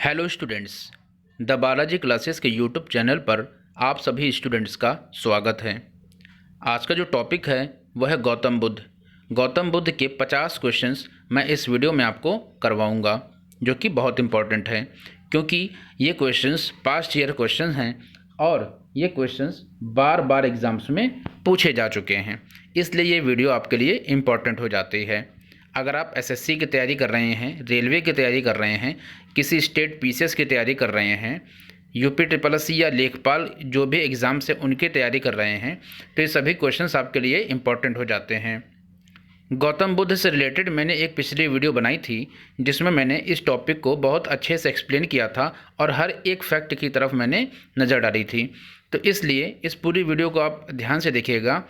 Hello students, the Balaji classes के YouTube channel पर आप सभी स्टूडेंट्स का स्वागत है। आज का जो टॉपिक है वह है गौतम बुद्ध। गौतम बुद्ध के 50 क्वेश्चंस मैं इस वीडियो में आपको करवाऊंगा, जो कि बहुत इम्पॉर्टेंट है क्योंकि ये क्वेश्चंस पास्ट ईयर क्वेश्चंस हैं और ये क्वेश्चंस बार बार एग्ज़ाम्स में पूछे जा चुके हैं, इसलिए ये वीडियो आपके लिए इम्पॉर्टेंट हो जाती है। अगर आप एसएससी की तैयारी कर रहे हैं, रेलवे की तैयारी कर रहे हैं, किसी स्टेट पीसीएस की तैयारी कर रहे हैं, यूपी ट्रिपल एससी या लेखपाल जो भी एग्ज़ाम्स हैं उनकी तैयारी कर रहे हैं, तो ये सभी क्वेश्चंस आपके लिए इम्पॉर्टेंट हो जाते हैं। गौतम बुद्ध से रिलेटेड मैंने एक पिछली वीडियो बनाई थी जिसमें मैंने इस टॉपिक को बहुत अच्छे से एक्सप्लेन किया था और हर एक फैक्ट की तरफ मैंने नज़र डाली थी। तो इसलिए इस पूरी वीडियो को आप ध्यान से देखिएगा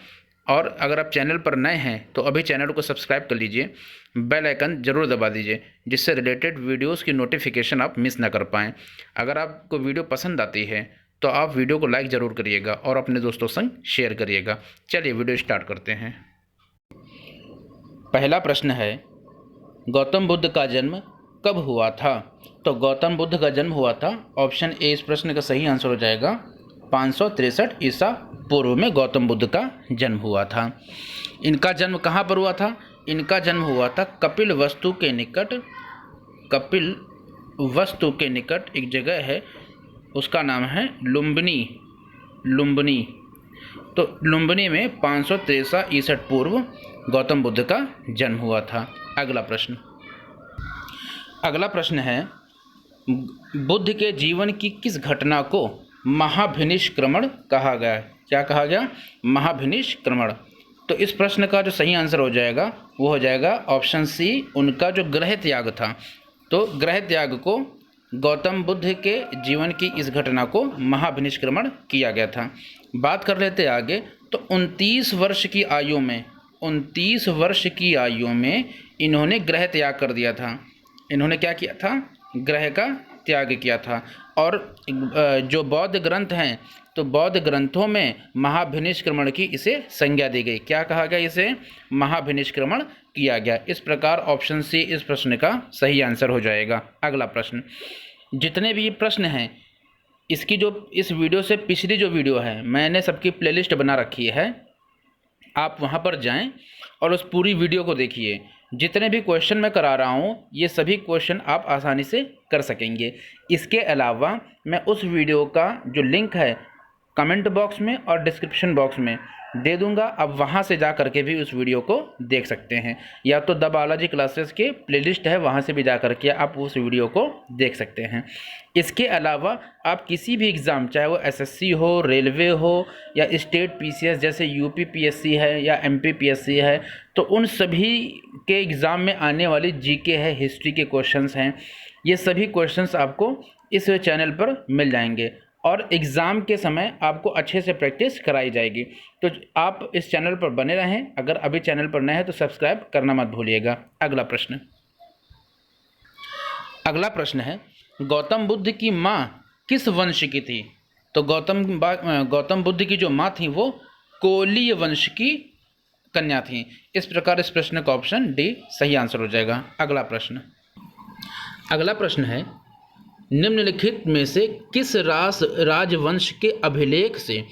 और अगर आप चैनल पर नए हैं तो अभी चैनल को सब्सक्राइब कर लीजिए, बेल आइकन ज़रूर दबा दीजिए जिससे रिलेटेड वीडियोस की नोटिफिकेशन आप मिस ना कर पाएँ। अगर आपको वीडियो पसंद आती है तो आप वीडियो को लाइक ज़रूर करिएगा और अपने दोस्तों संग शेयर करिएगा। चलिए वीडियो स्टार्ट करते हैं। पहला प्रश्न है, गौतम बुद्ध का जन्म कब हुआ था? तो गौतम बुद्ध का जन्म हुआ था, ऑप्शन ए इस प्रश्न का सही आंसर हो जाएगा, 563 ईसा पूर्व में गौतम बुद्ध का जन्म हुआ था। इनका जन्म कहाँ पर हुआ था? इनका जन्म हुआ था कपिल वस्तु के निकट एक जगह है, उसका नाम है लुम्बिनी। तो लुम्बिनी में 563 ईसा पूर्व गौतम बुद्ध का जन्म हुआ था। अगला प्रश्न है, बुद्ध के जीवन की किस घटना को महाभिनिष्क्रमण कहा गया? क्या कहा गया? महाभिनिष्क्रमण। तो इस प्रश्न का जो सही आंसर हो जाएगा वो हो जाएगा ऑप्शन सी, उनका जो ग्रह त्याग था। तो ग्रह त्याग को गौतम बुद्ध के जीवन की इस घटना को महाभिनिष्क्रमण किया गया था। बात कर लेते आगे। तो 29 वर्ष की आयु में इन्होंने ग्रह त्याग कर दिया था। इन्होंने क्या किया था? ग्रह का त्याग किया था। और जो बौद्ध ग्रंथ हैं तो बौद्ध ग्रंथों में महाभिनिष्क्रमण की इसे संज्ञा दी गई। क्या कहा गया? इसे महाभिनिष्क्रमण किया गया। इस प्रकार ऑप्शन सी इस प्रश्न का सही आंसर हो जाएगा। अगला प्रश्न, जितने भी प्रश्न हैं इसकी जो इस वीडियो से पिछली जो वीडियो है मैंने सबकी प्लेलिस्ट बना रखी है, आप वहां पर जाएं और उस पूरी वीडियो को देखिए। जितने भी क्वेश्चन मैं करा रहा हूँ ये सभी क्वेश्चन आप आसानी से कर सकेंगे। इसके अलावा मैं उस वीडियो का जो लिंक है कमेंट बॉक्स में और डिस्क्रिप्शन बॉक्स में दे दूंगा, आप वहां से जा करके भी उस वीडियो को देख सकते हैं, या तो द बालाजी क्लासेस के प्लेलिस्ट है वहां से भी जा करके आप उस वीडियो को देख सकते हैं। इसके अलावा आप किसी भी एग्ज़ाम, चाहे वो एसएससी हो, रेलवे हो या स्टेट पीसीएस जैसे यूपी पीएससी है या एमपी पीएससी है, तो उन सभी के एग्ज़ाम में आने वाली जीके है, हिस्ट्री के क्वेश्चंस हैं, ये सभी क्वेश्चंस आपको इस चैनल पर मिल जाएंगे और एग्ज़ाम के समय आपको अच्छे से प्रैक्टिस कराई जाएगी। तो आप इस चैनल पर बने रहें। अगर अभी चैनल पर नए हैं तो सब्सक्राइब करना मत भूलिएगा। अगला प्रश्न है, गौतम बुद्ध की माँ किस वंश की थी? तो गौतम बुद्ध की जो माँ थी वो कोलीय वंश की कन्या थी। इस प्रकार इस प्रश्न का ऑप्शन डी सही आंसर हो जाएगा। अगला प्रश्न है, निम्नलिखित में से किस राजवंश के अभिलेख से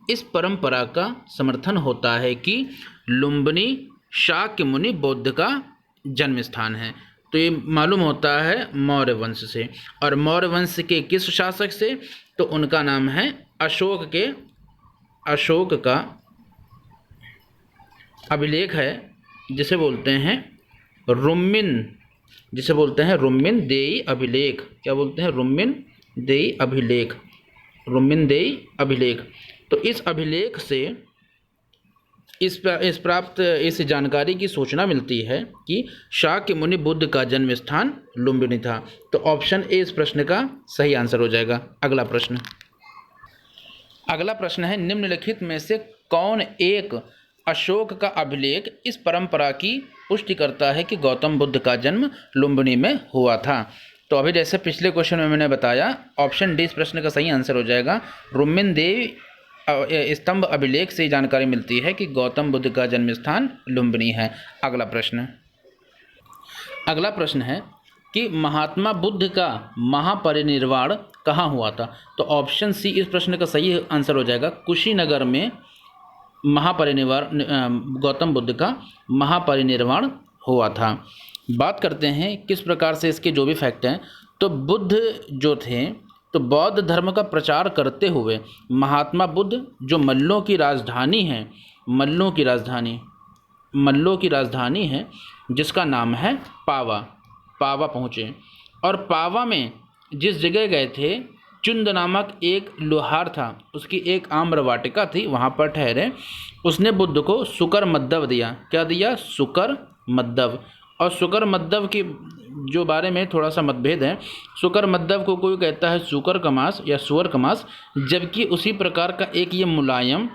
इस परंपरा का समर्थन होता है कि लुम्बिनी शाक्य मुनि बौद्ध का जन्म स्थान है? तो ये मालूम होता है मौर्य वंश से। और मौर्य वंश के किस शासक से? तो उनका नाम है अशोक का अभिलेख है जिसे बोलते हैं रुम्मिन देई अभिलेख। क्या बोलते हैं? रुम्मिन देई अभिलेख। तो इस अभिलेख से इस जानकारी की सूचना मिलती है कि शाक्य मुनि बुद्ध का जन्म स्थान लुम्बिनी था। तो ऑप्शन ए इस प्रश्न का सही आंसर हो जाएगा। अगला प्रश्न है, निम्नलिखित में से कौन एक अशोक का अभिलेख इस परंपरा की पुष्टि करता है कि गौतम बुद्ध का जन्म लुम्बिनी में हुआ था? तो अभी जैसे पिछले क्वेश्चन में मैंने बताया, ऑप्शन डी इस प्रश्न का सही आंसर हो जाएगा। रुम्मिन देई स्तंभ अभिलेख से जानकारी मिलती है कि गौतम बुद्ध का जन्म स्थान लुम्बिनी है। अगला प्रश्न है, कि महात्मा बुद्ध का महापरिनिर्वाण कहाँ हुआ था। तो ऑप्शन सी इस प्रश्न का सही आंसर हो जाएगा। कुशीनगर में गौतम बुद्ध का महापरिनिर्वाण हुआ था। बात करते हैं किस प्रकार से इसके जो भी फैक्ट हैं। तो बुद्ध जो थे तो बौद्ध धर्म का प्रचार करते हुए महात्मा बुद्ध जो मल्लों की राजधानी है, मल्लों की राजधानी है जिसका नाम है पावा पहुँचे। और पावा में जिस जगह गए थे, चुंद नामक एक लोहार था, उसकी एक आम्र वाटिका थी, वहाँ पर ठहरे। उसने बुद्ध को सुकर मद्दव दिया। क्या दिया? सुकर मद्दव। और सुकर मद्दव की जो बारे में थोड़ा सा मतभेद है। सुकर मद्दव को कोई कहता है सुकर का मांस या सुअर का मांस, जबकि उसी प्रकार का एक ये मुलायम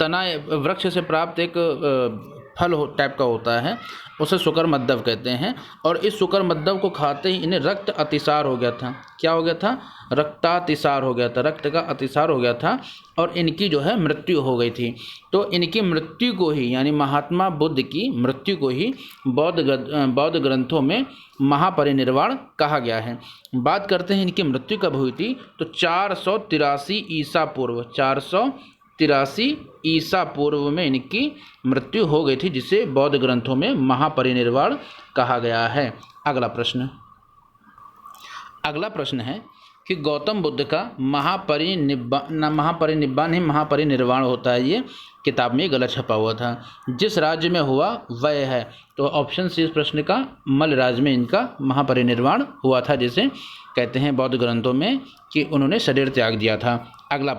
तना वृक्ष से प्राप्त एक फल टाइप का होता है, उसे सुकर मद्दव कहते हैं। और इस सुकर मद्दव को खाते ही इन्हें रक्त अतिसार हो गया था। क्या हो गया था? रक्तातिसार हो गया था, रक्त का अतिसार हो गया था और इनकी जो है मृत्यु हो गई थी। तो इनकी मृत्यु को ही, यानी महात्मा बुद्ध की मृत्यु को ही बौद्ध ग्रंथों में महापरिनिर्वाण कहा गया है। बात करते हैं इनकी मृत्यु कब हुई थी। तो 483 ईसा पूर्व, 483 ईसा पूर्व में इनकी मृत्यु हो गई थी, जिसे बौद्ध ग्रंथों में महापरिनिर्वाण कहा गया है। अगला प्रश्न है कि गौतम बुद्ध का महापरिनिर्वाण होता है, ये किताब में गलत छपा हुआ था। जिस राज्य में हुआ वह है। तो ऑप्शन सी इस प्रश्न का मल राज्य में इनका महापरिनिर्वाण हुआ था, जिसे कहते हैं बौद्ध ग्रंथों में कि उन्होंने शरीर त्याग दिया था। अगला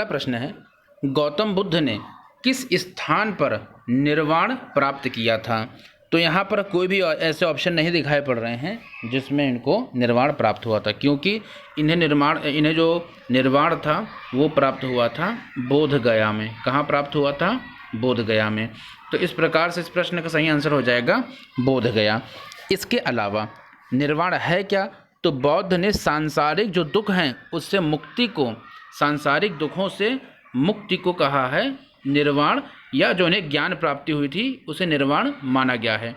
प्रश्न है गौतम बुद्ध ने किस स्थान पर निर्वाण प्राप्त किया था। तो यहाँ पर कोई भी ऐसे ऑप्शन नहीं दिखाई पड़ रहे हैं जिसमें इनको निर्वाण प्राप्त हुआ था, क्योंकि इन्हें जो निर्वाण था वो प्राप्त हुआ था बोध गया में। कहाँ प्राप्त हुआ था? बोध गया में। तो इस प्रकार से इस प्रश्न का सही आंसर हो जाएगा बोध गया। इसके अलावा निर्वाण है क्या? तो बौद्ध ने सांसारिक जो दुख हैं उससे मुक्ति को, सांसारिक दुखों से मुक्ति को कहा है निर्वाण, या जो उन्हें ज्ञान प्राप्ति हुई थी उसे निर्वाण माना गया है।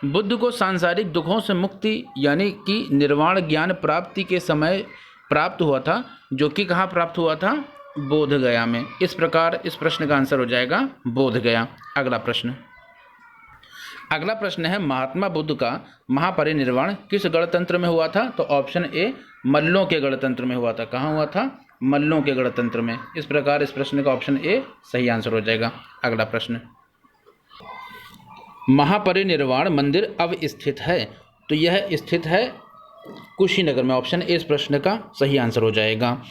बुद्ध को सांसारिक दुखों से मुक्ति यानी कि निर्वाण ज्ञान प्राप्ति के समय प्राप्त हुआ था, जो कि कहाँ प्राप्त हुआ था? बोध गया में। इस प्रकार इस प्रश्न का आंसर हो जाएगा बोध गया। अगला प्रश्न है महात्मा बुद्ध का महापरिनिर्वाण किस गणतंत्र में हुआ था। तो ऑप्शन ए मल्लों के गणतंत्र में हुआ था। कहाँ हुआ था? मल्लों के गणतंत्र में। इस प्रकार इस प्रश्न का ऑप्शन ए सही आंसर हो जाएगा। अगला प्रश्न, महापरिनिर्वाण मंदिर अब स्थित है। तो यह स्थित है कुशीनगर में। ऑप्शन ए इस प्रश्न का सही आंसर हो जाएगा।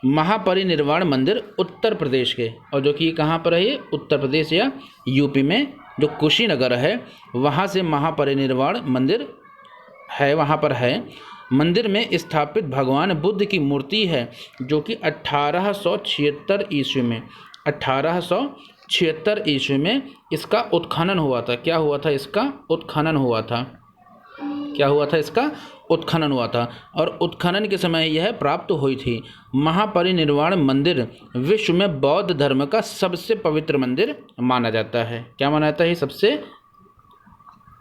महापरिनिर्वाण मंदिर उत्तर प्रदेश के, और जो कि कहाँ पर है? ये उत्तर प्रदेश या यूपी में जो कुशीनगर है वहाँ से महापरिनिर्वाण मंदिर है, वहाँ पर है। मंदिर में स्थापित भगवान बुद्ध की मूर्ति है, जो कि 1876 ईस्वी में इसका उत्खनन हुआ था। क्या हुआ था? इसका उत्खनन हुआ था। क्या हुआ था? इसका उत्खनन हुआ था और उत्खनन के समय यह प्राप्त हुई थी। महापरिनिर्वाण मंदिर विश्व में बौद्ध धर्म का सबसे पवित्र मंदिर माना जाता है। क्या माना जाता है? सबसे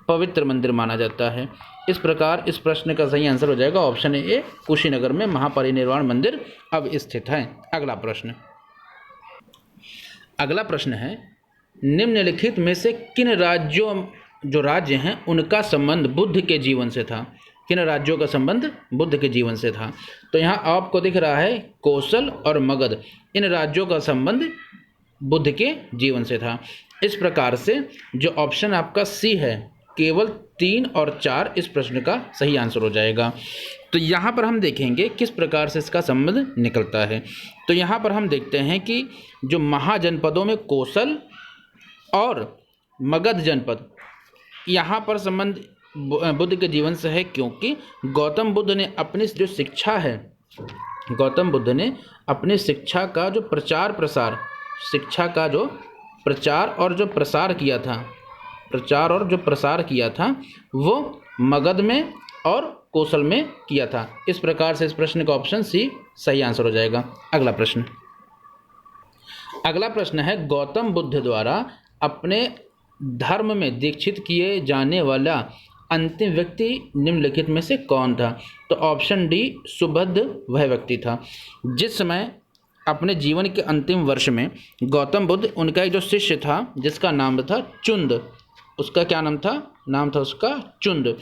पवित्र मंदिर माना जाता है। इस प्रकार इस प्रश्न का सही आंसर हो जाएगा ऑप्शन ए, कुशीनगर में महापरिनिर्वाण मंदिर अब स्थित है। अगला प्रश्न है निम्नलिखित में से किन राज्य हैं उनका संबंध बुद्ध के जीवन से था। किन राज्यों का संबंध बुद्ध के जीवन से था। तो यहाँ आपको दिख रहा है कौशल और मगध, इन राज्यों का संबंध बुद्ध के जीवन से था। इस प्रकार से जो ऑप्शन आपका सी है, केवल 3 और 4 इस प्रश्न का सही आंसर हो जाएगा। तो यहाँ पर हम देखेंगे किस प्रकार से इसका संबंध निकलता है। तो यहाँ पर हम देखते हैं कि जो महाजनपदों में कौशल और मगध जनपद, यहाँ पर संबंध बुद्ध के जीवन से है, क्योंकि गौतम बुद्ध ने अपनी जो शिक्षा है, गौतम बुद्ध ने अपनी शिक्षा का जो प्रचार प्रसार, शिक्षा का जो प्रचार और जो प्रसार किया था वो मगध में और कौशल में किया था। इस प्रकार से इस प्रश्न का ऑप्शन सी सही आंसर हो जाएगा। अगला प्रश्न है गौतम बुद्ध द्वारा अपने धर्म में दीक्षित किए जाने वाला अंतिम व्यक्ति निम्नलिखित में से कौन था? तो ऑप्शन डी, सुबुद्ध वह व्यक्ति था। जिस समय अपने जीवन के अंतिम वर्ष में गौतम बुद्ध, उनका एक जो शिष्य था जिसका नाम था चुंद, उसका क्या नाम था? नाम था उसका चुंद।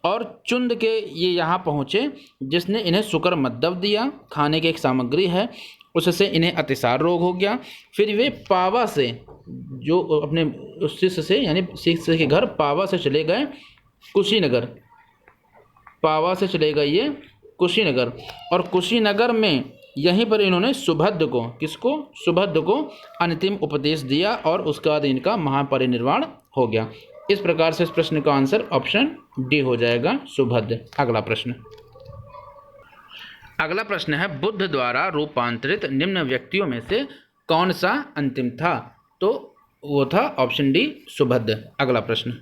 और चुंद के ये यहाँ पहुँचे जिसने इन्हें शुकर मद्दव दिया, खाने की एक सामग्री है, उससे इन्हें अतिसार रोग हो गया। फिर वे पावा से, जो अपने उस शिष्य से यानी शिष्य के घर पावा से चले गए कुशीनगर, पावा से चले गए ये कुशीनगर, और कुशीनगर में यहीं पर इन्होंने सुबुद्ध को, किसको? सुबुद्ध को अंतिम उपदेश दिया और उसके बाद इनका महापरिनिर्वाण हो गया। इस प्रकार से इस प्रश्न का आंसर ऑप्शन डी हो जाएगा, सुबुद्ध। अगला प्रश्न, अगला प्रश्न है बुद्ध द्वारा रूपांतरित निम्न व्यक्तियों में से कौन सा अंतिम था? तो वो था ऑप्शन डी, सुबुद्ध। अगला प्रश्न,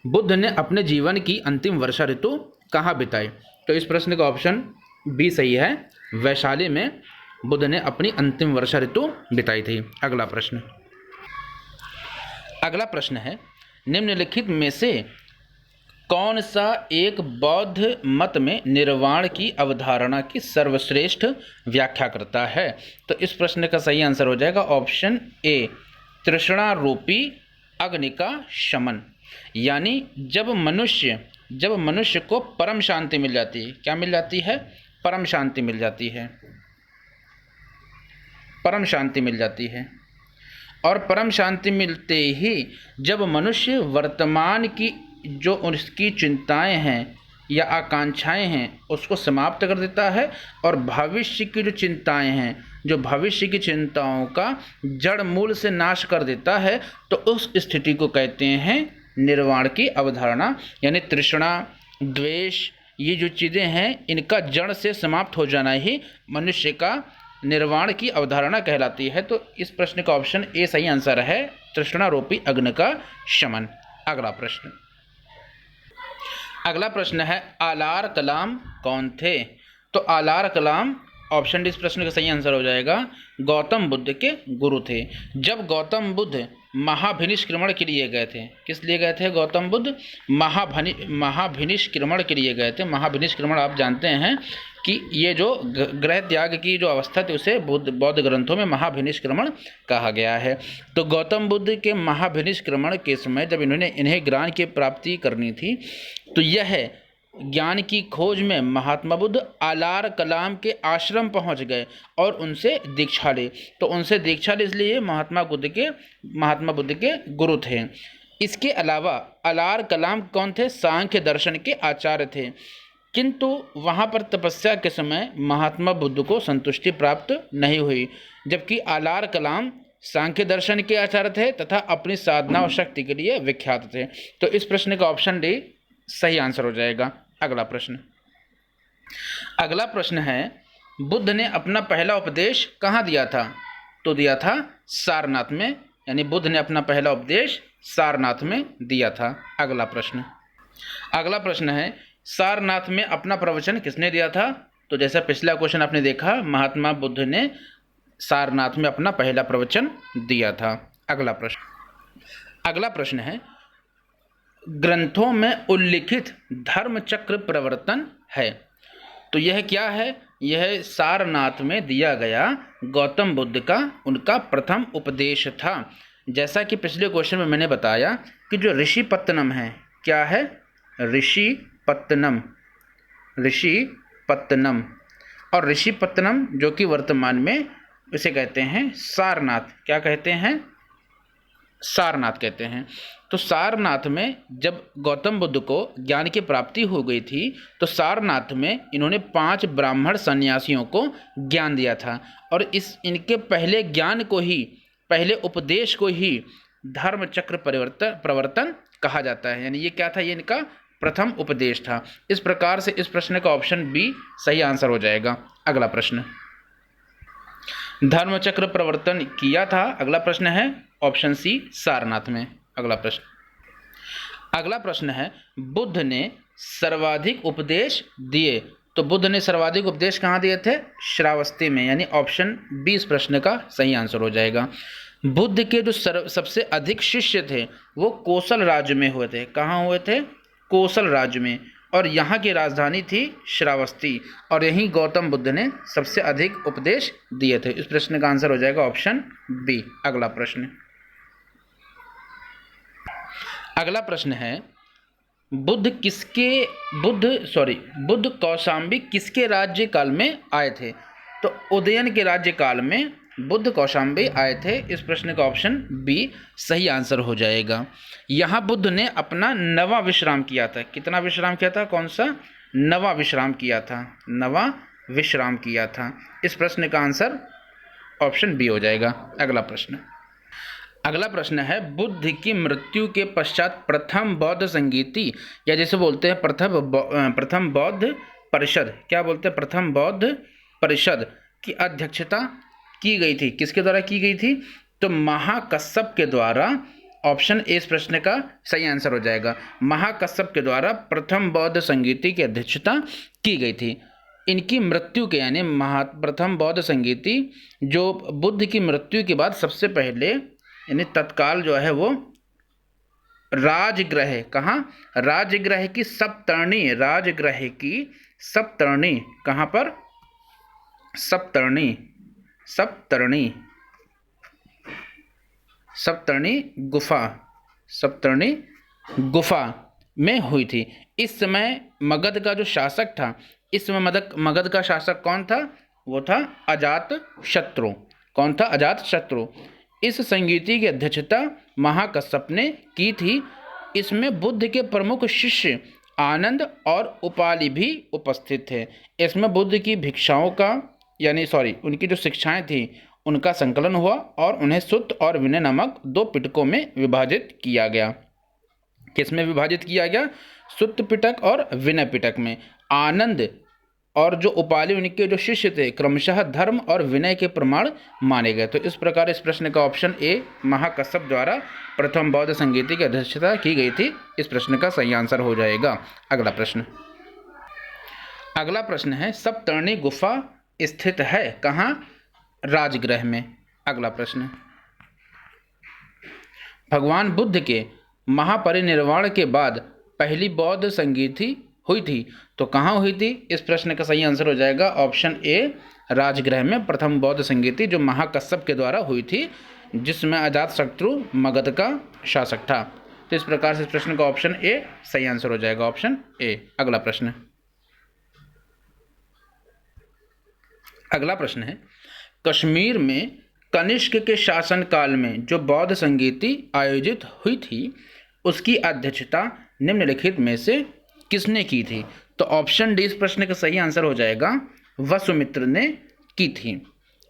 बुद्ध ने अपने जीवन की अंतिम वर्षा ऋतु कहाँ बिताई? तो इस प्रश्न का ऑप्शन बी सही है, वैशाली में बुद्ध ने अपनी अंतिम वर्षा ऋतु बिताई थी। अगला प्रश्न, अगला प्रश्न है निम्नलिखित में से कौन सा एक बौद्ध मत में निर्वाण की अवधारणा की सर्वश्रेष्ठ व्याख्या करता है? तो इस प्रश्न का सही आंसर हो जाएगा ऑप्शन ए, तृष्णा रूपी अग्नि का शमन। यानी जब मनुष्य को परम शांति मिल जाती है, क्या मिल जाती है? परम शांति मिल जाती है, परम शांति मिल जाती है। और परम शांति मिलते ही जब मनुष्य वर्तमान की जो उसकी चिंताएं हैं या आकांक्षाएं हैं उसको समाप्त कर देता है और भविष्य की जो चिंताएं हैं, जो भविष्य की चिंताओं का जड़ मूल से नाश कर देता है, तो उस स्थिति को कहते हैं निर्वाण की अवधारणा। यानी तृष्णा, द्वेष, ये जो चीज़ें हैं इनका जड़ से समाप्त हो जाना ही मनुष्य का निर्वाण की अवधारणा कहलाती है। तो इस प्रश्न का ऑप्शन ए सही आंसर है, तृष्णा रूपी अग्नि का शमन। अगला प्रश्न, अगला प्रश्न है आलार कलाम कौन थे? तो आलार कलाम ऑप्शन डी इस प्रश्न का सही आंसर हो जाएगा, गौतम बुद्ध के गुरु थे। जब गौतम बुद्ध महाभिनिष्क्रमण के लिए गए थे, किस लिए गए थे? गौतम बुद्ध महाभिनिष्क्रमण के लिए गए थे। महाभिनिष्क्रमण आप जानते हैं कि ये जो गृह त्याग की जो अवस्था थी उसे बौद्ध ग्रंथों में महाभिनिष्क्रमण कहा गया है। तो गौतम बुद्ध के महाभिनिष्क्रमण के समय जब इन्हें ज्ञान की प्राप्ति करनी थी, तो यह ज्ञान की खोज में महात्मा बुद्ध आलार कलाम के आश्रम पहुंच गए और उनसे दीक्षा ली। तो उनसे दीक्षा ली इसलिए महात्मा बुद्ध के गुरु थे। इसके अलावा आलार कलाम कौन थे? सांख्य दर्शन के आचार्य थे। किंतु वहाँ पर तपस्या के समय महात्मा बुद्ध को संतुष्टि प्राप्त नहीं हुई, जबकि आलार कलाम सांख्य दर्शन के आचार्य थे तथा अपनी साधना और शक्ति के लिए विख्यात थे। तो इस प्रश्न का ऑप्शन डी सही आंसर हो जाएगा। अगला प्रश्न, अगला प्रश्न है बुद्ध ने अपना पहला उपदेश कहाँ दिया था? तो दिया था सारनाथ में, यानी बुद्ध ने अपना पहला उपदेश सारनाथ में दिया था। अगला प्रश्न, अगला प्रश्न है सारनाथ में अपना प्रवचन किसने दिया था? तो जैसा पिछला क्वेश्चन आपने देखा, महात्मा बुद्ध ने सारनाथ में अपना पहला प्रवचन दिया था। अगला प्रश्न, अगला प्रश्न है ग्रंथों में उल्लिखित धर्म चक्र प्रवर्तन है। तो यह क्या है? यह सारनाथ में दिया गया गौतम बुद्ध का उनका प्रथम उपदेश था। जैसा कि पिछले क्वेश्चन में मैंने बताया कि जो ऋषिपत्तनम है, क्या है? ऋषिपत्तनम, और ऋषिपत्तनम जो कि वर्तमान में इसे कहते हैं सारनाथ। क्या कहते हैं? सारनाथ कहते हैं। तो सारनाथ में जब गौतम बुद्ध को ज्ञान की प्राप्ति हो गई थी, तो सारनाथ में इन्होंने 5 ब्राह्मण सन्यासियों को ज्ञान दिया था और इनके पहले ज्ञान को ही, पहले उपदेश को ही धर्म चक्र प्रवर्तन कहा जाता है। यानी ये क्या था? ये इनका प्रथम उपदेश था। इस प्रकार से इस प्रश्न का ऑप्शन बी सही आंसर हो जाएगा। अगला प्रश्न, धर्म चक्र प्रवर्तन किया था। अगला प्रश्न है ऑप्शन सी सारनाथ में। अगला प्रश्न है बुद्ध ने सर्वाधिक उपदेश दिए। तो बुद्ध ने सर्वाधिक उपदेश कहाँ दिए थे? श्रावस्ती में, यानी ऑप्शन बी इस प्रश्न का सही आंसर हो जाएगा। बुद्ध के जो सबसे अधिक शिष्य थे वो कोसल राज्य में हुए थे। कहाँ हुए थे? कोसल राज्य में। और यहाँ की राजधानी थी श्रावस्ती, और यहीं गौतम बुद्ध ने सबसे अधिक उपदेश दिए थे। इस प्रश्न का आंसर हो जाएगा ऑप्शन बी। अगला प्रश्न है बुद्ध कौशाम्बी किसके राज्य काल में आए थे? तो उदयन के राज्य काल में बुद्ध कौशाम्बी आए थे। इस प्रश्न का ऑप्शन बी सही आंसर हो जाएगा। यहाँ बुद्ध ने अपना नवा विश्राम किया था। कितना विश्राम किया था? कौन सा? नवा विश्राम किया था। इस प्रश्न का आंसर ऑप्शन बी हो जाएगा। अगला प्रश्न है बुद्ध की मृत्यु के पश्चात प्रथम बौद्ध संगीति, या जैसे बोलते हैं प्रथम बौद्ध परिषद, क्या बोलते हैं? प्रथम बौद्ध परिषद की अध्यक्षता की गई थी। किसके द्वारा की गई थी? तो महाकश्यप के द्वारा। ऑप्शन ए इस प्रश्न का सही आंसर हो जाएगा। महाकश्यप के द्वारा प्रथम बौद्ध संगीति की अध्यक्षता की गई थी। इनकी मृत्यु के यानी प्रथम बौद्ध संगीति जो बुद्ध की मृत्यु के बाद सबसे पहले यानी तत्काल जो है वो राजगृह, कहाँ? राजगृह की सप्तर्णी, कहाँ पर? सप्तर्णी गुफा में हुई थी। इस समय मगध का जो शासक था, इस समय मगध का शासक कौन था? वो था अजातशत्रु। कौन था? अजातशत्रु। इस संगीति की अध्यक्षता महाकश्यप ने की थी। इसमें बुद्ध के प्रमुख शिष्य आनंद और उपाली भी उपस्थित थे। इसमें बुद्ध की भिक्षाओं का उनकी जो शिक्षाएं थी उनका संकलन हुआ और उन्हें सुत्त और विनय नामक 2 पिटकों में विभाजित किया गया। किसमें विभाजित किया गया? सुत्त पिटक और विनय पिटक में। आनंद और जो उपाली उनके जो शिष्य थे क्रमशः धर्म और विनय के प्रमाण माने गए। तो इस प्रकार इस प्रश्न का ऑप्शन ए महाकश्यप द्वारा प्रथम बौद्ध संगीति की अध्यक्षता की गई थी। इस प्रश्न का सही आंसर हो जाएगा। अगला प्रश्न है सप्तर्णी गुफा स्थित है कहाँ? राजगृह में। अगला प्रश्न, भगवान बुद्ध के महापरिनिर्वाण के बाद पहली बौद्ध संगीति हुई थी तो कहाँ हुई थी? इस प्रश्न का सही आंसर हो जाएगा ऑप्शन ए राजगृह में। प्रथम बौद्ध संगीति जो महाकश्यप के द्वारा हुई थी, जिसमें अजातशत्रु मगध का शासक था। तो इस प्रकार से इस प्रश्न का ऑप्शन ए सही आंसर हो जाएगा, ऑप्शन ए। अगला प्रश्न है कश्मीर में कनिष्क के शासनकाल में जो बौद्ध संगीति आयोजित हुई थी उसकी अध्यक्षता निम्नलिखित में से किसने की थी? तो ऑप्शन डी इस प्रश्न का सही आंसर हो जाएगा, वसुमित्र ने की थी।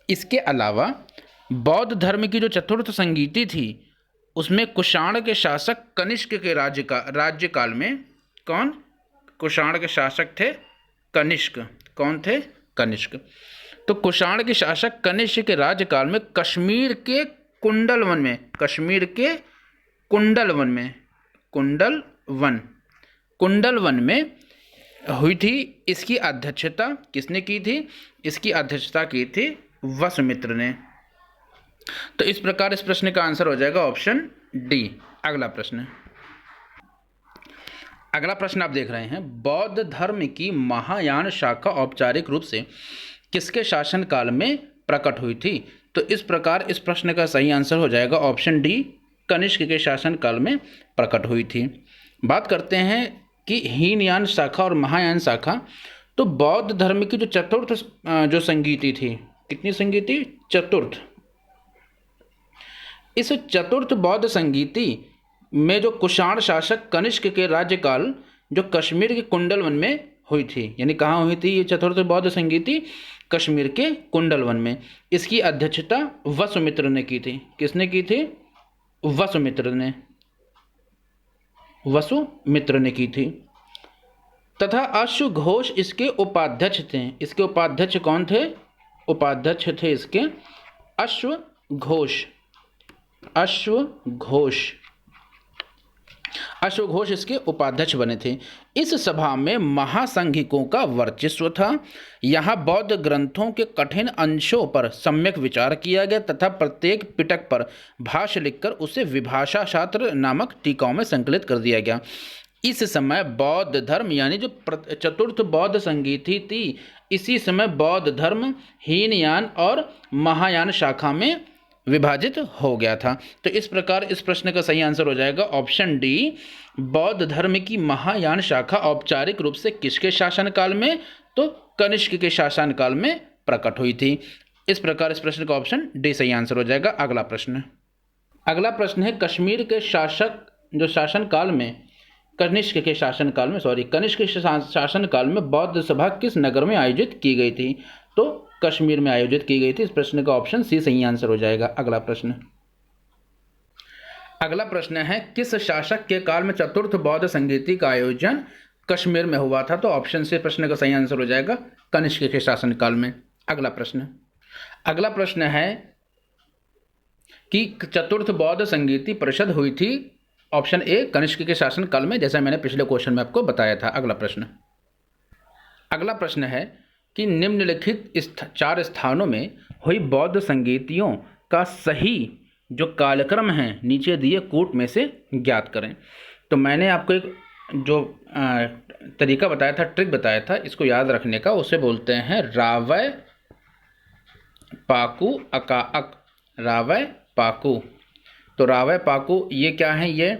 इसके अलावा बौद्ध धर्म की जो चतुर्थ संगीति थी उसमें कुषाण के शासक कनिष्क के राज्यकाल में कौन? कुषाण के शासक थे कनिष्क। कौन थे? कनिष्क। तो कुषाण के शासक कनिष्क के राज्यकाल में कश्मीर के कुंडलवन में हुई थी। इसकी अध्यक्षता किसने की थी? इसकी अध्यक्षता की थी वसुमित्र ने। तो इस प्रकार इस प्रश्न का आंसर हो जाएगा ऑप्शन डी। अगला प्रश्न आप देख रहे हैं बौद्ध धर्म की महायान शाखा औपचारिक रूप से किसके शासन काल में प्रकट हुई थी? तो इस प्रकार इस प्रश्न का सही आंसर हो जाएगा ऑप्शन डी, कनिष्क के शासन काल में प्रकट हुई थी। बात करते हैं कि हीनयान शाखा और महायान शाखा। तो बौद्ध धर्म की जो चतुर्थ जो संगीति थी, कितनी संगीति? चतुर्थ। इस चतुर्थ बौद्ध संगीति में जो कुषाण शासक कनिष्क के राज्यकाल जो कश्मीर के कुंडलवन में हुई थी, यानी कहाँ हुई थी ये चतुर्थ बौद्ध संगीति? कश्मीर के कुंडलवन में। इसकी अध्यक्षता वसुमित्र ने की थी। किसने की थी? वसुमित्र ने की थी। तथा अश्व घोष इसके उपाध्यक्ष थे। इसके उपाध्यक्ष कौन थे? उपाध्यक्ष थे इसके अश्व घोष। अशोक घोष इसके उपाध्यक्ष बने थे। इस सभा में महासंघिकों का वर्चस्व था। यहाँ बौद्ध ग्रंथों के कठिन अंशों पर सम्यक विचार किया गया तथा प्रत्येक पिटक पर भाष्य लिखकर उसे विभाषा शास्त्र नामक टीकाओं में संकलित कर दिया गया। इस समय बौद्ध धर्म यानी जो चतुर्थ बौद्ध संगीति थी, इसी समय बौद्ध धर्म हीनयान और महायान शाखा में विभाजित हो गया था। तो इस प्रकार इस प्रश्न का सही आंसर हो जाएगा ऑप्शन डी। बौद्ध धर्म की महायान शाखा औपचारिक रूप से किसके शासनकाल में? तो कनिष्क के शासनकाल में प्रकट हुई थी। इस प्रकार इस प्रश्न का ऑप्शन डी सही आंसर हो जाएगा। अगला प्रश्न है कश्मीर के शासनकाल में कनिष्क के शासनकाल में बौद्ध सभा किस नगर में आयोजित की गई थी? तो कश्मीर में आयोजित की गई थी। इस प्रश्न का ऑप्शन सी सही आंसर हो जाएगा। अगला प्रश्न है किस शासक के काल में चतुर्थ बौद्ध संगीति का आयोजन कश्मीर में हुआ था? तो ऑप्शन सी प्रश्न का सही आंसर हो जाएगा कनिष्क के शासनकाल में। अगला प्रश्न है कि चतुर्थ बौद्ध संगीति परिषद हुई थी। ऑप्शन ए कनिष्क के शासनकाल में, जैसा मैंने पिछले क्वेश्चन में आपको बताया था। अगला प्रश्न है कि निम्नलिखित 4 स्थानों में हुई बौद्ध संगीतियों का सही जो कालक्रम है नीचे दिए कूट में से ज्ञात करें। तो मैंने आपको एक जो तरीका बताया था, ट्रिक बताया था, इसको याद रखने का, उसे बोलते हैं रावय पाकू अका अक। रावय पाकू, तो रावय पाकू ये क्या है? ये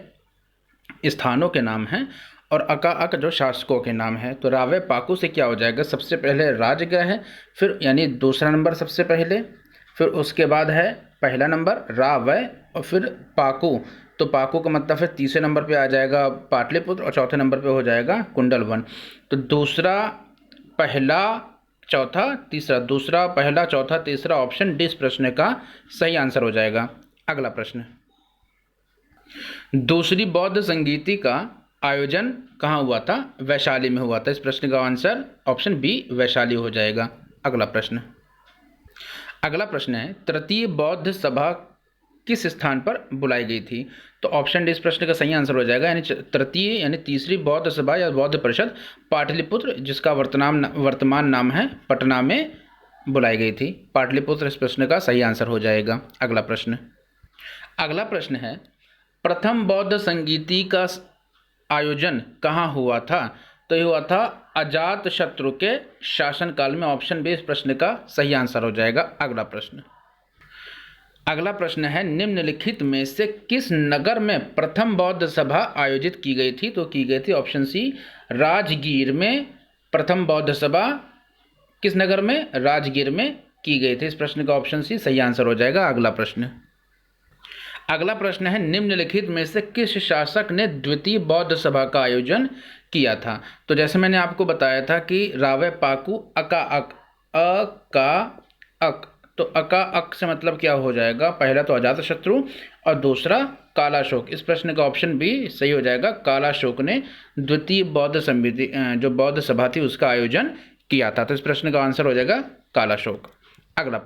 स्थानों के नाम हैं और अका अक जो शासकों के नाम है। तो रावय पाकू से क्या हो जाएगा? सबसे पहले राजगृह है, फिर यानी दूसरा नंबर सबसे पहले, फिर उसके बाद है पहला नंबर रावय और फिर पाकू। तो पाकू का मतलब फिर तीसरे नंबर पे आ जाएगा पाटलिपुत्र और चौथे नंबर पे हो जाएगा कुंडलवन। तो दूसरा पहला चौथा तीसरा, दूसरा पहला चौथा तीसरा, ऑप्शन डी इस प्रश्न का सही आंसर हो जाएगा। अगला प्रश्न, दूसरी बौद्ध संगीति का आयोजन कहाँ हुआ था? वैशाली में हुआ था। इस प्रश्न का आंसर ऑप्शन बी वैशाली हो जाएगा। अगला प्रश्न है तृतीय बौद्ध सभा किस स्थान पर बुलाई गई थी? तो ऑप्शन डी इस प्रश्न का सही आंसर हो जाएगा। यानी तृतीय यानी तीसरी बौद्ध सभा या बौद्ध परिषद पाटलिपुत्र, जिसका वर्तमान नाम है, पटना में बुलाई गई थी। पाटलिपुत्र इस प्रश्न का सही आंसर हो जाएगा। अगला प्रश्न है प्रथम बौद्ध संगीति का आयोजन कहाँ हुआ था? तो ये हुआ था अजातशत्रु के शासनकाल में। ऑप्शन बी इस प्रश्न का सही आंसर हो जाएगा। अगला प्रश्न है निम्नलिखित में से किस नगर में प्रथम बौद्ध सभा आयोजित की गई थी? तो की गई थी ऑप्शन सी राजगीर में। प्रथम बौद्ध सभा किस नगर में? राजगीर में की गई थी। इस प्रश्न का ऑप्शन सी सही आंसर हो जाएगा। अगला प्रश्न है निम्नलिखित में से किस शासक ने द्वितीय बौद्ध सभा का आयोजन किया था? तो जैसे मैंने आपको बताया था कि रावय पाकू अका अक, तो अका अक से मतलब क्या हो जाएगा? पहला तो अजातशत्रु और दूसरा कालाशोक। इस प्रश्न का ऑप्शन बी सही हो जाएगा। कालाशोक ने द्वितीय बौद्ध संगीति जो बौद्ध सभा थी उसका आयोजन किया था। तो इस प्रश्न का आंसर हो जाएगा कालाशोक। अगला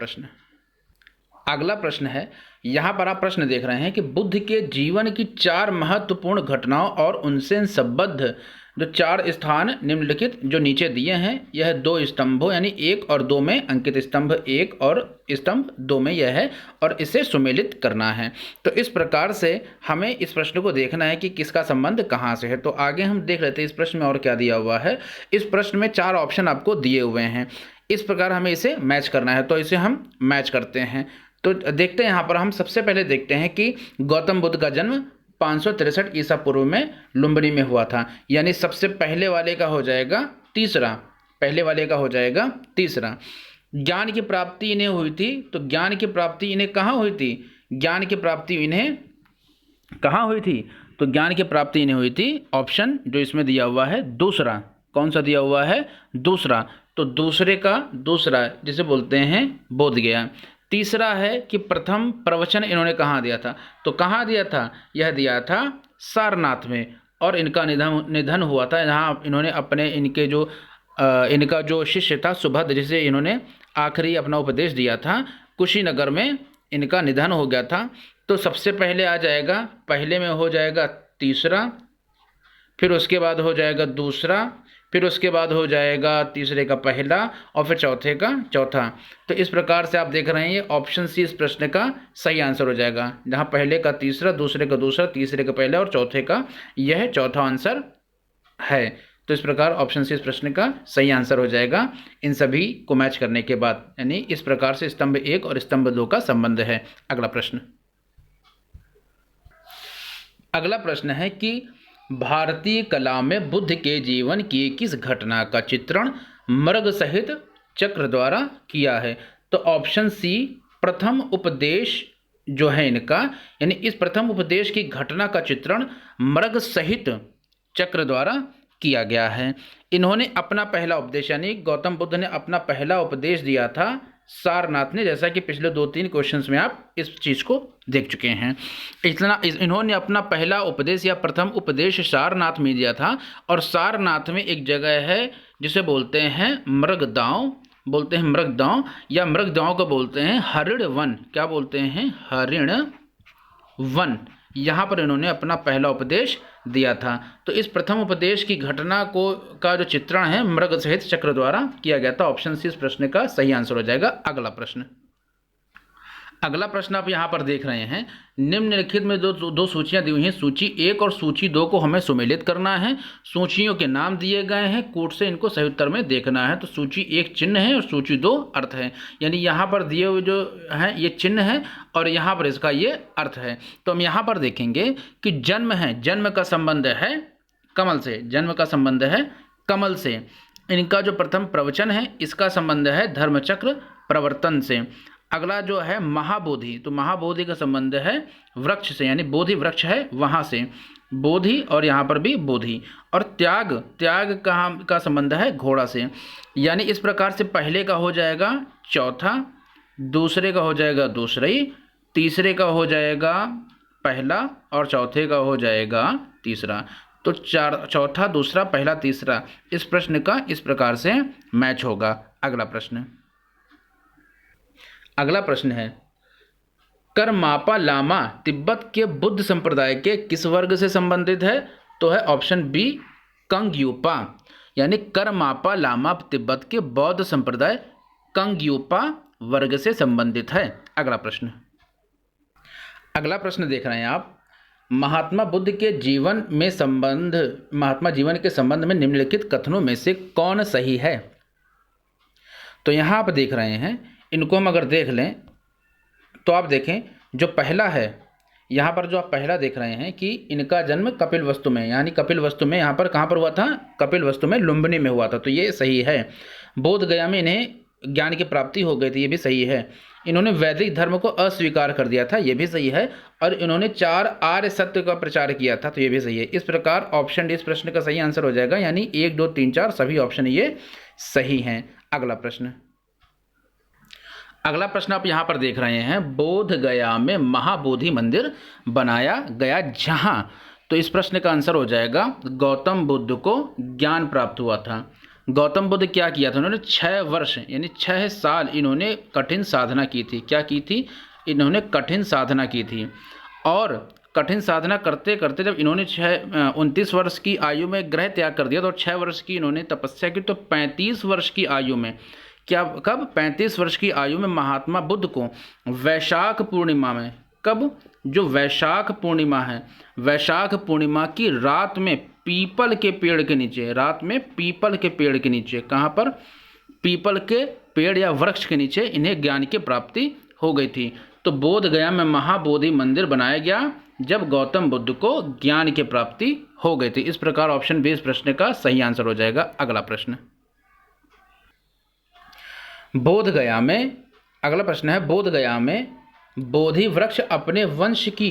प्रश्न है, यहाँ पर आप प्रश्न देख रहे हैं कि बुद्ध के जीवन की 4 महत्वपूर्ण घटनाओं और उनसे संबद्ध जो 4 स्थान निम्नलिखित जो नीचे दिए हैं, यह 2 स्तंभों यानी 1 और 2 में अंकित, स्तंभ 1 और स्तंभ 2 में यह है और इसे सुमेलित करना है। तो इस प्रकार से हमें इस प्रश्न को देखना है कि किसका संबंध कहाँ से है। तो आगे हम देख लेते हैं इस प्रश्न में और क्या दिया हुआ है। इस प्रश्न में 4 ऑप्शन आपको दिए हुए हैं, इस प्रकार हमें इसे मैच करना है। तो इसे हम मैच करते हैं। तो देखते हैं यहाँ पर हम सबसे पहले देखते हैं कि गौतम बुद्ध का जन्म 563 ईसा पूर्व में लुम्बिनी में हुआ था, यानी सबसे पहले वाले का हो जाएगा तीसरा। ज्ञान की प्राप्ति इन्हें हुई थी, तो ज्ञान की प्राप्ति इन्हें कहाँ हुई थी? ज्ञान की प्राप्ति इन्हें कहाँ हुई थी? तो ज्ञान की प्राप्ति इन्हें हुई थी, ऑप्शन जो इसमें दिया हुआ है दूसरा। कौन सा दिया हुआ है? दूसरा। तो दूसरे का दूसरा जिसे बोलते हैं बोध गया। तीसरा है कि प्रथम प्रवचन इन्होंने कहाँ दिया था? तो कहाँ दिया था? यह दिया था सारनाथ में, और इनका निधन हुआ था जहाँ इन्होंने अपने इनका जो शिष्य था सुभद्र, जिसे इन्होंने आखिरी अपना उपदेश दिया था, कुशीनगर में इनका निधन हो गया था। तो सबसे पहले आ जाएगा, पहले में हो जाएगा तीसरा, फिर उसके बाद हो जाएगा दूसरा, फिर उसके बाद हो जाएगा तीसरे का पहला और फिर चौथे का चौथा। तो इस प्रकार से आप देख रहे हैं ये ऑप्शन सी इस प्रश्न का सही आंसर हो जाएगा, जहां पहले का तीसरा, दूसरे का दूसरा, तीसरे का पहला और चौथे का यह चौथा आंसर है। तो इस प्रकार ऑप्शन सी इस प्रश्न का सही आंसर हो जाएगा इन सभी को मैच करने के बाद, यानी इस प्रकार से स्तंभ 1 और स्तंभ 2 का संबंध है। अगला प्रश्न, अगला प्रश्न है कि भारतीय कला में बुद्ध के जीवन की किस घटना का चित्रण मृग सहित चक्र द्वारा किया है? तो ऑप्शन सी प्रथम उपदेश जो है इनका, यानी इस प्रथम उपदेश की घटना का चित्रण मृग सहित चक्र द्वारा किया गया है। इन्होंने अपना पहला उपदेश, यानी गौतम बुद्ध ने अपना पहला उपदेश दिया था सारनाथ ने, जैसा कि पिछले 2-3 क्वेश्चंस में आप इस चीज़ को देख चुके हैं। इन्होंने अपना पहला उपदेश या प्रथम उपदेश सारनाथ में दिया था, और सारनाथ में एक जगह है जिसे बोलते हैं मृगदांव, बोलते हैं मृगदांव, या मृगदांव को बोलते हैं हरिण वन। क्या बोलते हैं? हरिण वन। यहाँ पर इन्होंने अपना पहला उपदेश दिया था। तो इस प्रथम उपदेश की घटना का जो चित्रण है मृग सहित चक्र द्वारा किया गया था। ऑप्शन सी इस प्रश्न का सही आंसर हो जाएगा। अगला प्रश्न, अगला प्रश्न आप यहाँ पर देख रहे हैं, निम्नलिखित में दो सूचियाँ दी हुई हैं, सूची 1 और सूची 2 को हमें सुमेलित करना है। सूचियों के नाम दिए गए हैं, कूट से इनको सही उत्तर में देखना है। तो सूची 1 चिन्ह है और सूची 2 अर्थ है, यानी यहाँ पर दिए हुए जो हैं ये चिन्ह है और यहाँ पर इसका ये अर्थ है। तो हम यहाँ पर देखेंगे कि जन्म है, जन्म का संबंध है कमल से, जन्म का संबंध है कमल से। इनका जो प्रथम प्रवचन है इसका संबंध है धर्मचक्र प्रवर्तन से। अगला जो है महाबोधि, तो महाबोधि का संबंध है वृक्ष से, यानी बोधि वृक्ष है वहाँ से, बोधि, और यहाँ पर भी बोधि। और त्याग, त्याग का संबंध है घोड़ा से। यानी इस प्रकार से पहले का हो जाएगा चौथा, दूसरे का हो जाएगा दूसरी, तीसरे का हो जाएगा पहला और चौथे का हो जाएगा तीसरा। तो चौथा, दूसरा, पहला, तीसरा इस प्रश्न का इस प्रकार से मैच होगा। अगला प्रश्न, अगला प्रश्न है, करमापा लामा तिब्बत के बुद्ध संप्रदाय के किस वर्ग से संबंधित है? तो है ऑप्शन बी कंगयूपा, यानी करमापा लामा तिब्बत के बौद्ध संप्रदाय कंगयूपा वर्ग से संबंधित है। अगला प्रश्न, अगला प्रश्न देख रहे हैं आप, महात्मा बुद्ध के जीवन में संबंध, महात्मा जीवन के संबंध में निम्नलिखित कथनों में से कौन सही है? तो यहाँ आप देख रहे हैं, इनको हम अगर देख लें तो आप देखें जो पहला है, यहाँ पर जो आप पहला देख रहे हैं कि इनका जन्म कपिलवस्तु में, यानी कपिलवस्तु में, यहाँ पर कहाँ पर हुआ था? कपिलवस्तु में, लुम्बिनी में हुआ था। तो ये सही है। बोध गया में इन्हें ज्ञान की प्राप्ति हो गई थी, ये भी सही है। इन्होंने वैदिक धर्म को अस्वीकार कर दिया था, ये भी सही है। और इन्होंने 4 आर्य सत्य का प्रचार किया था, तो ये भी सही है। इस प्रकार ऑप्शन डी इस प्रश्न का सही आंसर हो जाएगा, यानी 1, 2, 3, 4 सभी ऑप्शन ये सही हैं। अगला प्रश्न, अगला प्रश्न आप यहाँ पर देख रहे हैं, बोध गया में महाबोधि मंदिर बनाया गया जहाँ। तो इस प्रश्न का आंसर हो जाएगा गौतम बुद्ध को ज्ञान प्राप्त हुआ था। गौतम बुद्ध क्या किया था? उन्होंने 6 वर्ष यानी 6 साल इन्होंने कठिन साधना की थी। क्या की थी? इन्होंने कठिन साधना की थी। और कठिन साधना करते करते जब इन्होंने 29 वर्ष की आयु में ग्रह त्याग कर दिया, तो 6 वर्ष की इन्होंने तपस्या की, तो 35 वर्ष की आयु में, क्या कब? 35 वर्ष की आयु में महात्मा बुद्ध को वैशाख पूर्णिमा में, कब? जो वैशाख पूर्णिमा है, वैशाख पूर्णिमा की रात में पीपल के पेड़ के नीचे, रात में पीपल के पेड़ के नीचे, कहाँ पर? पीपल के पेड़ या वृक्ष के नीचे इन्हें ज्ञान की प्राप्ति हो गई थी। तो बोध गया में महाबोधि मंदिर बनाया गया जब गौतम बुद्ध को ज्ञान की प्राप्ति हो गई थी। इस प्रकार ऑप्शन बी इस प्रश्न का सही आंसर हो जाएगा। अगला प्रश्न, बोध गया में, अगला प्रश्न है, बोध गया में बोधि वृक्ष अपने वंश की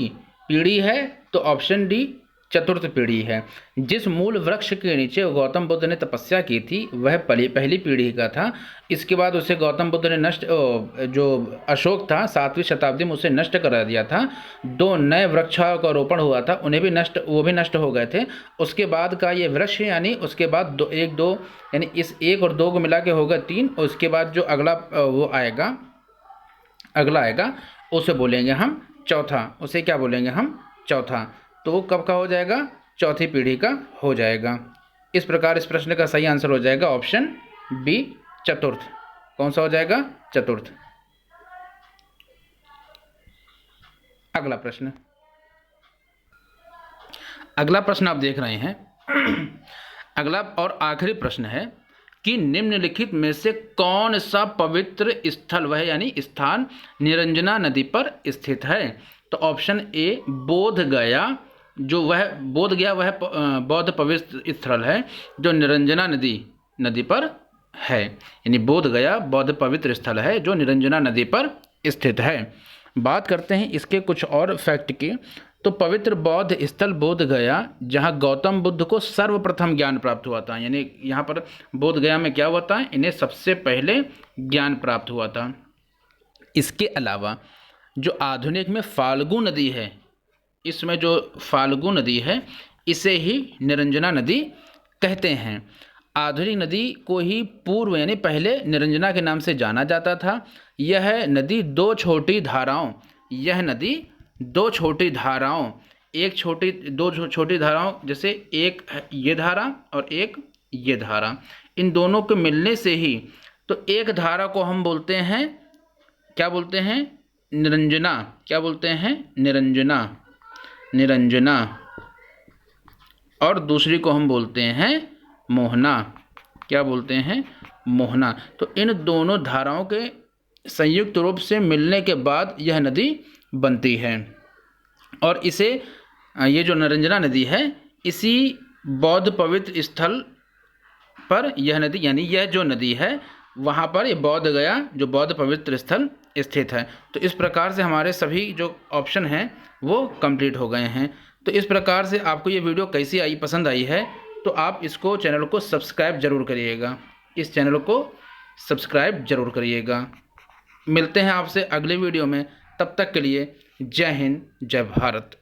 पीढ़ी है? तो ऑप्शन डी चतुर्थ पीढ़ी है। जिस मूल वृक्ष के नीचे गौतम बुद्ध ने तपस्या की थी वह पहली पीढ़ी का था। इसके बाद उसे गौतम बुद्ध ने जो अशोक था 7वीं शताब्दी में उसे नष्ट करा दिया था। 2 नए वृक्षों का रोपण हुआ था, वो भी नष्ट हो गए थे। उसके बाद का ये वृक्ष, यानी उसके बाद 1, 2 यानी इस 1 और 2 को मिला के होगा 3। और उसके बाद जो अगला अगला आएगा उसे बोलेंगे हम चौथा। उसे क्या बोलेंगे हम? चौथा। तो वो कब का हो जाएगा, चौथी पीढ़ी का हो जाएगा। इस प्रकार इस प्रश्न का सही आंसर हो जाएगा ऑप्शन बी, चतुर्थ। कौन सा हो जाएगा, चतुर्थ। अगला प्रश्न, अगला प्रश्न आप देख रहे हैं अगला और आखिरी प्रश्न है कि निम्नलिखित में से कौन सा पवित्र स्थल वह यानी स्थान निरंजना नदी पर स्थित है। तो ऑप्शन ए बोध गया, जो वह बोध गया वह बौद्ध पवित्र स्थल है जो निरंजना नदी पर है, यानी बोध गया बौद्ध पवित्र स्थल है जो निरंजना नदी पर स्थित है। बात करते हैं इसके कुछ और फैक्ट की। तो पवित्र बौद्ध स्थल बोध गया जहाँ गौतम बुद्ध को सर्वप्रथम ज्ञान प्राप्त हुआ था, यानी यहाँ पर बोध गया में क्या हुआ था, इन्हें सबसे पहले ज्ञान प्राप्त हुआ था। इसके अलावा जो आधुनिक में फाल्गु नदी है, इसमें जो फाल्गु नदी है इसे ही निरंजना नदी कहते हैं। आधुनिक नदी को ही पूर्व यानी पहले निरंजना के नाम से जाना जाता था। यह नदी दो छोटी धाराओं जैसे एक ये धारा और एक ये धारा, इन दोनों के मिलने से ही तो एक धारा को हम बोलते हैं, क्या बोलते हैं, निरंजना। क्या बोलते हैं, निरंजना। और दूसरी को हम बोलते हैं मोहना। क्या बोलते हैं, मोहना। तो इन दोनों धाराओं के संयुक्त रूप से मिलने के बाद यह नदी बनती है। और इसे ये जो निरंजना नदी है इसी बौद्ध पवित्र स्थल पर यह नदी यानी यह जो नदी है वहाँ पर ये बोध गया जो बौद्ध पवित्र स्थल स्थित है। तो इस प्रकार से हमारे सभी जो ऑप्शन हैं वो कंप्लीट हो गए हैं। तो इस प्रकार से आपको ये वीडियो कैसी आई, पसंद आई है तो आप इसको चैनल को सब्सक्राइब जरूर करिएगा, इस चैनल को सब्सक्राइब जरूर करिएगा। मिलते हैं आपसे अगले वीडियो में, तब तक के लिए जय हिंद, जय भारत।